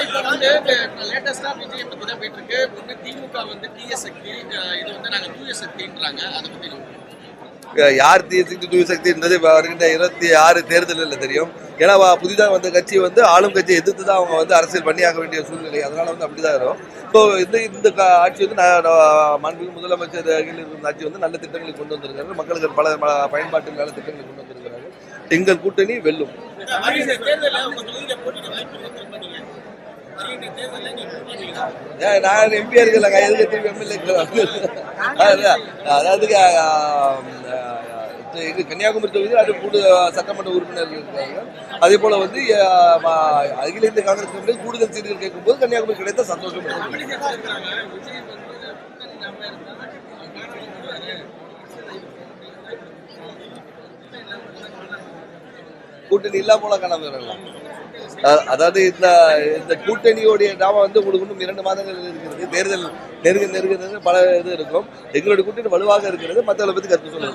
இப்ப வந்து லேட்டஸ்டா விஜய் பத்தி தான் போயிட்டு இருக்கு. ஒண்ணு திமுக வந்து தீய சக்தி, இது வந்து நாங்க தூய சக்தின்றாங்க. அதை பத்தி யார் தீய சக்தி தூய சக்தின்றது வருகின்ற 26 தேர்தலில் தெரியும். ஏன்னா புதிதாக வந்த கட்சி வந்து ஆளும் கட்சியை எதிர்த்து தான் அவங்க வந்து அரசியல் பண்ணியாக வேண்டிய சூழ்நிலை. அதனால வந்து அப்படிதான் இருக்கும். ஸோ இந்த ஆட்சி வந்து மாண்புமிகு முதலமைச்சர் இருந்த ஆட்சி வந்து நல்ல திட்டங்களை கொண்டு வந்திருக்காரு. மக்களுக்கு பல பயன்பாட்டில் நல்ல திட்டங்களை கொண்டு வந்திருக்கிறாங்க. எங்கள் கூட்டணி வெல்லும். நான் எம்பியா இருக்கல, எதுக்கு திரும்பி எம்எல்ஏ. அதாவது கன்னியாகுமரி தொகுதியில் அது கூடுதல் சட்டமன்ற உறுப்பினர்கள் இருக்கிறாங்க. அதே போல வந்து அகில இந்திய காங்கிரஸ் கமிட்டியில் கூடுதல் சீட்டுகள் கேட்கும்போது கன்னியாகுமரி கிடைத்த சந்தோஷம். கூட்டணி இல்லாம போல காணாம. அதாவது இந்த கூட்டணியோடைய நாம வந்து உங்களுக்கு இன்னும் 2 மாதங்கள் இருக்கிறது. தேர்தல் நெருங்க பல இது இருக்கும். எங்களுடைய கூட்டணி வலுவாக இருக்கிறது. மற்றவர்களை பத்தி கருத்து சொல்ல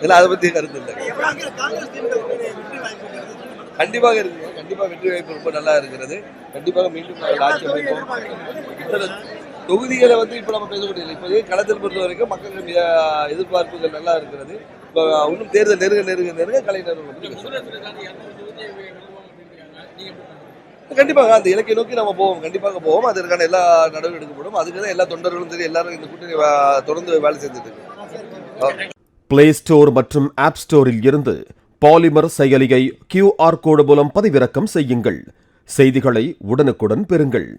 இல்லை, அதை பத்தி கருத்து இல்லை. கண்டிப்பாக இருக்கு. கண்டிப்பாக வெற்றி வாய்ப்பு ரொம்ப நல்லா இருக்கிறது. கண்டிப்பாக மீண்டும் ஆட்சி அமைப்போம். தொகுதிகளை வந்து இப்ப நம்ம பேசக்கூடிய இப்போதே களத்தில் பொறுத்த வரைக்கும் மக்களின் எதிர்பார்ப்புகள் நல்லா இருக்கிறது. இப்போ இன்னும் தேர்தல் நெருங்க கலைஞர் கண்டிப்பாக அந்த இலக்கை நோக்கி நம்ம போவோம். கண்டிப்பாக போவோம். அதற்கான எல்லா நடவடிக்கை எடுக்கப்படும். அதுக்கு தான் எல்லா தொண்டர்களும் சரி எல்லாரும் இந்த கூட்டணி தொடர்ந்து வேலை செஞ்சுட்டு இருக்கு. பிளே ஸ்டோர் மற்றும் ஆப் ஸ்டோரில் இருந்து பாலிமர் செயலியை QR கோடு மூலம் பதிவிறக்கம் செய்யுங்கள். செய்திகளை உடனுக்குடன் பெறுங்கள்.